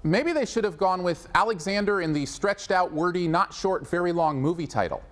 Maybe they should have gone with Alexander in the stretched out, wordy, not short, very long movie title.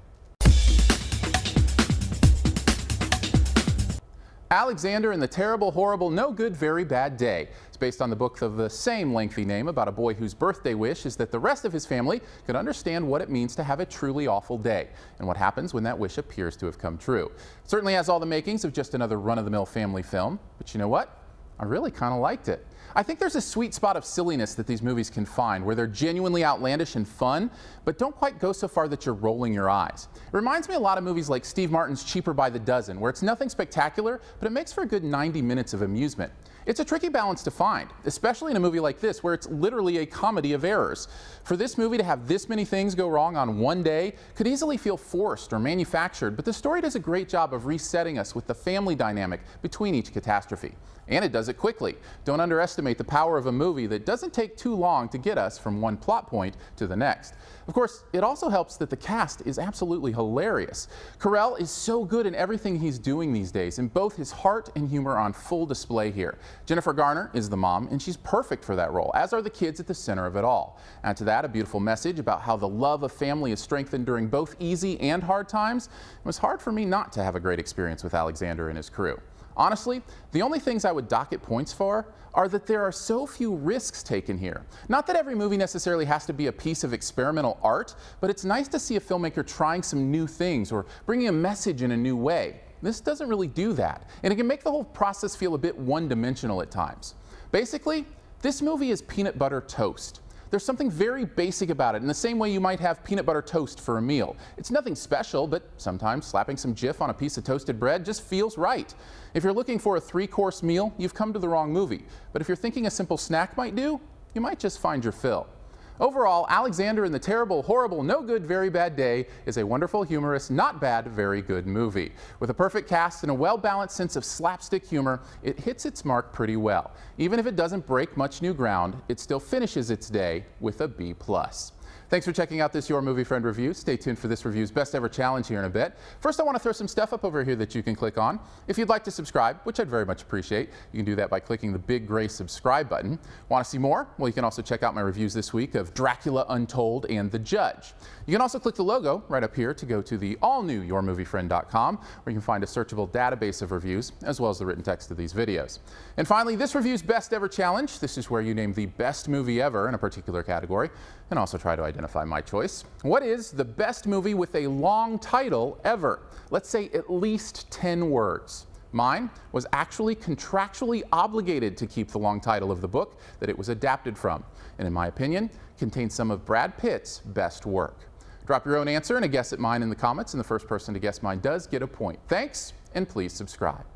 Alexander and the Terrible, Horrible, No Good, Very Bad Day. It's based on the book of the same lengthy name about a boy whose birthday wish is that the rest of his family could understand what it means to have a truly awful day and what happens when that wish appears to have come true. It certainly has all the makings of just another run-of-the-mill family film, but you know what? I really kind of liked it. I think there's a sweet spot of silliness that these movies can find, where they're genuinely outlandish and fun, but don't quite go so far that you're rolling your eyes. It reminds me a lot of movies like Steve Martin's Cheaper by the Dozen, where it's nothing spectacular, but it makes for a good 90 minutes of amusement. It's a tricky balance to find, especially in a movie like this, where it's literally a comedy of errors. For this movie to have this many things go wrong on one day could easily feel forced or manufactured, but the story does a great job of resetting us with the family dynamic between each catastrophe. And it does it quickly. Don't underestimate the power of a movie that doesn't take too long to get us from one plot point to the next. Of course, it also helps that the cast is absolutely hilarious. Carell is so good in everything he's doing these days, and both his heart and humor are on full display here. Jennifer Garner is the mom, and she's perfect for that role, as are the kids at the center of it all. Add to that a beautiful message about how the love of family is strengthened during both easy and hard times. It was hard for me not to have a great experience with Alexander and his crew. Honestly, the only things I would docket points for are that there are so few risks taken here. Not that every movie necessarily has to be a piece of experimental art, but it's nice to see a filmmaker trying some new things or bringing a message in a new way. This doesn't really do that, and it can make the whole process feel a bit one-dimensional at times. Basically, this movie is peanut butter toast. There's something very basic about it, in the same way you might have peanut butter toast for a meal. It's nothing special, but sometimes slapping some Jif on a piece of toasted bread just feels right. If you're looking for a three-course meal, you've come to the wrong movie. But if you're thinking a simple snack might do, you might just find your fill. Overall, Alexander and the Terrible, Horrible, No Good, Very Bad Day is a wonderful, humorous, not bad, very good movie. With a perfect cast and a well-balanced sense of slapstick humor, it hits its mark pretty well. Even if it doesn't break much new ground, it still finishes its day with a B+. Thanks for checking out this Your Movie Friend review. Stay tuned for this review's Best Ever Challenge here in a bit. First, I want to throw some stuff up over here that you can click on. If you'd like to subscribe, which I'd very much appreciate, you can do that by clicking the big gray subscribe button. Want to see more? Well, you can also check out my reviews this week of Dracula Untold and The Judge. You can also click the logo right up here to go to the all-new YourMovieFriend.com, where you can find a searchable database of reviews, as well as the written text of these videos. And finally, this review's Best Ever Challenge. This is where you name the best movie ever in a particular category, and also try to identify my choice. What is the best movie with a long title ever? Let's say at least 10 words. Mine was actually contractually obligated to keep the long title of the book that it was adapted from, and in my opinion, contains some of Brad Pitt's best work. Drop your own answer and a guess at mine in the comments, and the first person to guess mine does get a point. Thanks, and please subscribe.